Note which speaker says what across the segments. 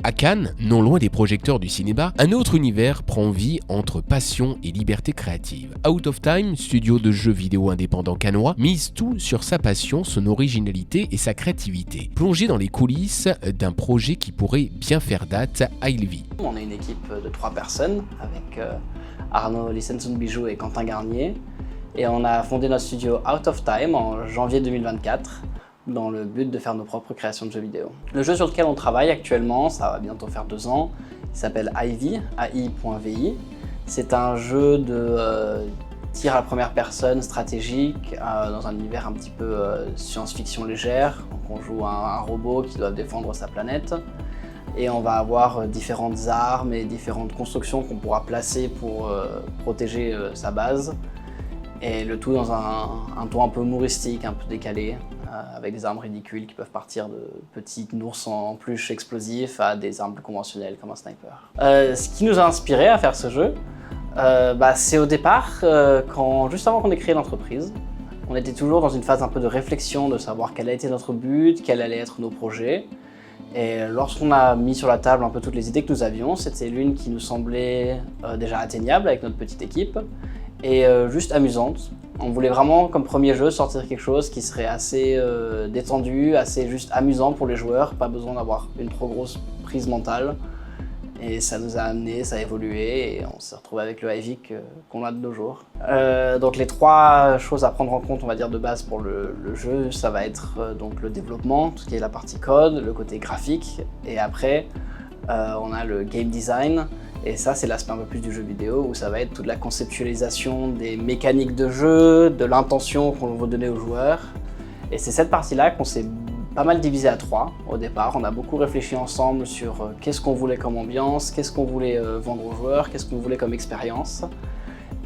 Speaker 1: À Cannes, non loin des projecteurs du cinéma, un autre univers prend vie entre passion et liberté créative. Out of Time, studio de jeux vidéo indépendant cannois, mise tout sur sa passion, son originalité et sa créativité. Plongé dans les coulisses d'un projet qui pourrait bien faire date à Ivy.
Speaker 2: On est une équipe de 3 personnes avec Arnaud Licenson-Bijou et Quentin Garnier. Et on a fondé notre studio Out of Time en janvier 2024 dans le but de faire nos propres créations de jeux vidéo. Le jeu sur lequel on travaille actuellement, ça va bientôt faire 2 ans, il s'appelle Ivy, AI.vi. C'est un jeu de tir à la première personne stratégique dans un univers un petit peu science-fiction légère. Donc on joue un robot qui doit défendre sa planète. Et on va avoir différentes armes et différentes constructions qu'on pourra placer pour protéger sa base. Et le tout dans un ton un peu humoristique, un peu décalé, avec des armes ridicules qui peuvent partir de petits ours en peluche explosifs à des armes plus conventionnelles comme un sniper. Ce qui nous a inspiré à faire ce jeu, c'est au départ, juste avant qu'on ait créé l'entreprise. On était toujours dans une phase un peu de réflexion, de savoir quel a été notre but, quels allaient être nos projets. Et lorsqu'on a mis sur la table un peu toutes les idées que nous avions, c'était l'une qui nous semblait déjà atteignable avec notre petite équipe et juste amusante. On voulait vraiment, comme premier jeu, sortir quelque chose qui serait assez détendu, assez juste amusant pour les joueurs, pas besoin d'avoir une trop grosse prise mentale. Et ça nous a amené, ça a évolué et on s'est retrouvé avec le Ivy qu'on a de nos jours. Donc les 3 choses à prendre en compte, on va dire de base pour le jeu, ça va être donc le développement, tout ce qui est la partie code, le côté graphique, et après on a le game design. Et ça, c'est l'aspect un peu plus du jeu vidéo, où ça va être toute la conceptualisation des mécaniques de jeu, de l'intention qu'on veut donner aux joueurs. Et c'est cette partie-là qu'on s'est pas mal divisé à 3 au départ. On a beaucoup réfléchi ensemble sur qu'est-ce qu'on voulait comme ambiance, qu'est-ce qu'on voulait vendre aux joueurs, qu'est-ce qu'on voulait comme expérience.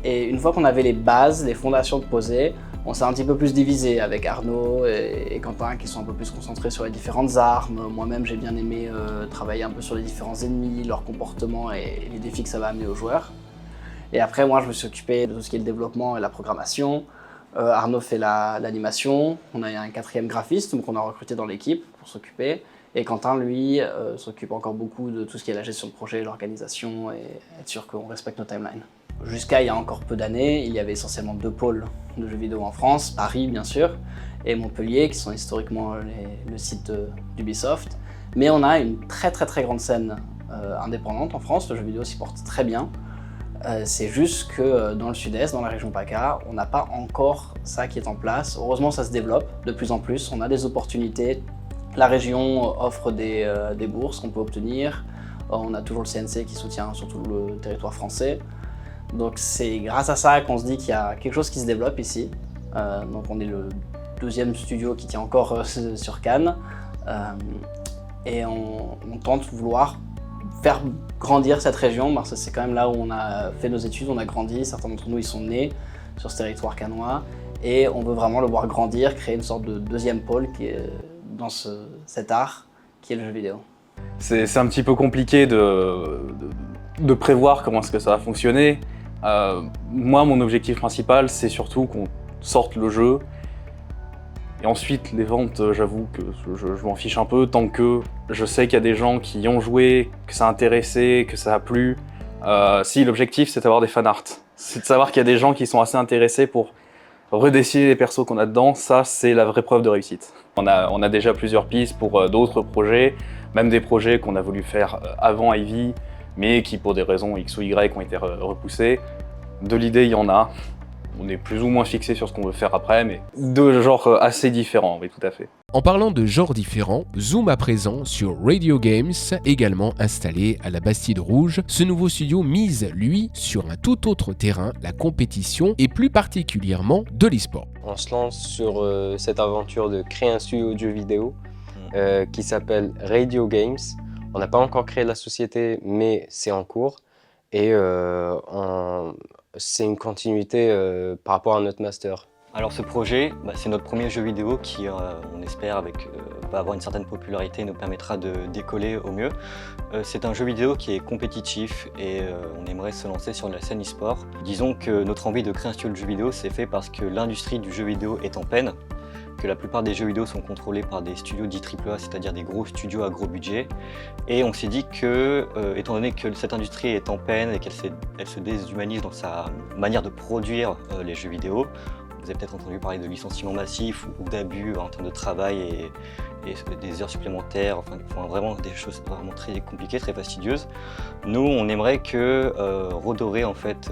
Speaker 2: Et une fois qu'on avait les bases, les fondations posées, on s'est un petit peu plus divisé avec Arnaud et Quentin qui sont un peu plus concentrés sur les différentes armes. Moi-même, j'ai bien aimé travailler un peu sur les différents ennemis, leur comportement et les défis que ça va amener aux joueurs. Et après, moi, je me suis occupé de tout ce qui est le développement et la programmation. Arnaud fait l'animation. On a un 4e graphiste qu'on a recruté dans l'équipe pour s'occuper. Et Quentin, lui, s'occupe encore beaucoup de tout ce qui est la gestion de projet, l'organisation et être sûr qu'on respecte nos timelines. Jusqu'à il y a encore peu d'années, il y avait essentiellement 2 pôles de jeux vidéo en France, Paris bien sûr, et Montpellier, qui sont historiquement le site d'Ubisoft. Mais on a une très grande scène indépendante en France, le jeu vidéo s'y porte très bien. C'est juste que dans le sud-est, dans la région PACA, on n'a pas encore ça qui est en place. Heureusement, ça se développe de plus en plus, on a des opportunités. La région offre des bourses qu'on peut obtenir. On a toujours le CNC qui soutient surtout le territoire français. Donc c'est grâce à ça qu'on se dit qu'il y a quelque chose qui se développe ici. Donc on est le 2e studio qui tient encore sur Cannes. Et on tente de vouloir faire grandir cette région parce que c'est quand même là où on a fait nos études, on a grandi, certains d'entre nous ils sont nés sur ce territoire cannois. Et on veut vraiment le voir grandir, créer une sorte de 2e pôle qui est dans cet art qui est le jeu vidéo.
Speaker 3: C'est un petit peu compliqué de prévoir comment est-ce que ça va fonctionner. Moi, mon objectif principal, c'est surtout qu'on sorte le jeu. Et ensuite, les ventes, j'avoue que je m'en fiche un peu, tant que je sais qu'il y a des gens qui y ont joué, que ça a intéressé, que ça a plu. Si l'objectif, c'est d'avoir des fanarts, c'est de savoir qu'il y a des gens qui sont assez intéressés pour redessiner les persos qu'on a dedans, ça, c'est la vraie preuve de réussite. On a déjà plusieurs pistes pour d'autres projets, même des projets qu'on a voulu faire avant Ivy, mais qui, pour des raisons X ou Y, ont été repoussés. De l'idée, il y en a. On est plus ou moins fixé sur ce qu'on veut faire après, mais de genres assez différents, oui, tout à fait.
Speaker 1: En parlant de genres différents, zoom à présent sur Radio Games, également installé à la Bastide Rouge. Ce nouveau studio mise, lui, sur un tout autre terrain, la compétition et plus particulièrement de l'e-sport.
Speaker 4: On se lance sur cette aventure de créer un studio de jeux vidéo qui s'appelle Radio Games. On n'a pas encore créé la société, mais c'est en cours. Et c'est une continuité par rapport à notre master.
Speaker 5: Alors ce projet, c'est notre premier jeu vidéo qui, on espère, va avoir une certaine popularité et nous permettra de décoller au mieux. C'est un jeu vidéo qui est compétitif et on aimerait se lancer sur la scène e-sport. Disons que notre envie de créer un studio de jeu vidéo, c'est fait parce que l'industrie du jeu vidéo est en peine. que la plupart des jeux vidéo sont contrôlés par des studios dits AAA, c'est-à-dire des gros studios à gros budget. Et on s'est dit que, étant donné que cette industrie est en peine et qu'elle se déshumanise dans sa manière de produire les jeux vidéo, vous avez peut-être entendu parler de licenciements massifs ou d'abus en termes de travail et des heures supplémentaires, enfin vraiment des choses vraiment très compliquées, très fastidieuses. Nous, on aimerait que redorer en fait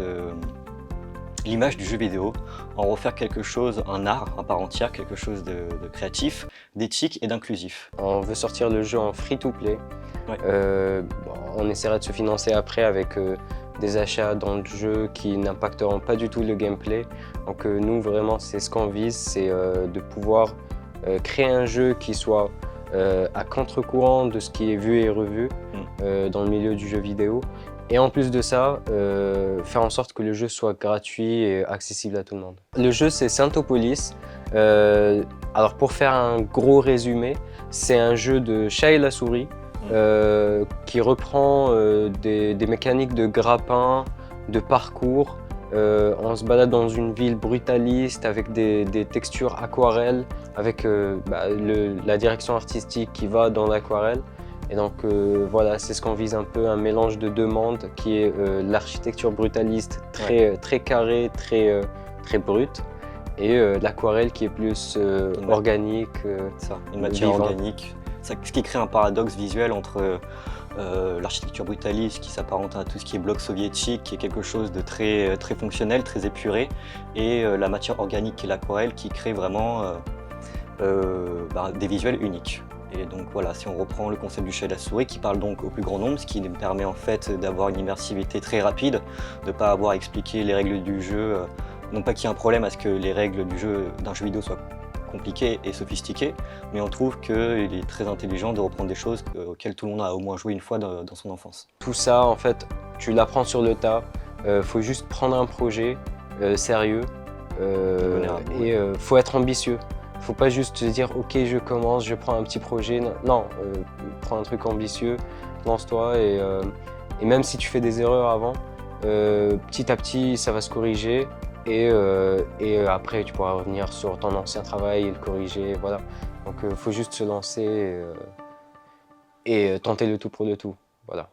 Speaker 5: l'image du jeu vidéo, en refaire quelque chose, un art à part entière, quelque chose de créatif, d'éthique et d'inclusif.
Speaker 4: On veut sortir le jeu en free-to-play.
Speaker 5: Ouais.
Speaker 4: On essaiera de se financer après avec des achats dans le jeu qui n'impacteront pas du tout le gameplay. Donc nous, vraiment, c'est ce qu'on vise, c'est de pouvoir créer un jeu qui soit à contre-courant de ce qui est vu et revu dans le milieu du jeu vidéo. Et en plus de ça, faire en sorte que le jeu soit gratuit et accessible à tout le monde. Le jeu, c'est Synthopolis. Alors pour faire un gros résumé, c'est un jeu de chat et la souris qui reprend des mécaniques de grappin, de parcours. On se balade dans une ville brutaliste avec des textures aquarelles, avec la direction artistique qui va dans l'aquarelle. Et donc voilà, c'est ce qu'on vise un peu, un mélange de deux mondes qui est l'architecture brutaliste très carrée, très brute, et l'aquarelle qui est plus organique.
Speaker 5: Une matière
Speaker 4: vivante.
Speaker 5: organique. Ce qui crée un paradoxe visuel entre l'architecture brutaliste qui s'apparente à tout ce qui est bloc soviétique, qui est quelque chose de très fonctionnel, très épuré, et la matière organique qui est l'aquarelle qui crée vraiment des visuels uniques. Et donc voilà, si on reprend le concept du chat et la souris qui parle donc au plus grand nombre, ce qui permet en fait d'avoir une immersivité très rapide, de ne pas avoir à expliquer les règles du jeu, non pas qu'il y ait un problème à ce que les règles du jeu d'un jeu vidéo soient compliquées et sophistiquées, mais on trouve qu'il est très intelligent de reprendre des choses auxquelles tout le monde a au moins joué une fois dans son enfance.
Speaker 4: Tout ça, en fait, tu l'apprends sur le tas. Faut juste prendre un projet sérieux et faut être ambitieux. Faut pas juste se dire ok, je commence, je prends un petit projet. Non, prends un truc ambitieux, lance-toi et même si tu fais des erreurs avant, petit à petit ça va se corriger et après tu pourras revenir sur ton ancien travail et le corriger. Voilà. Donc faut juste se lancer et tenter le tout pour le tout. Voilà.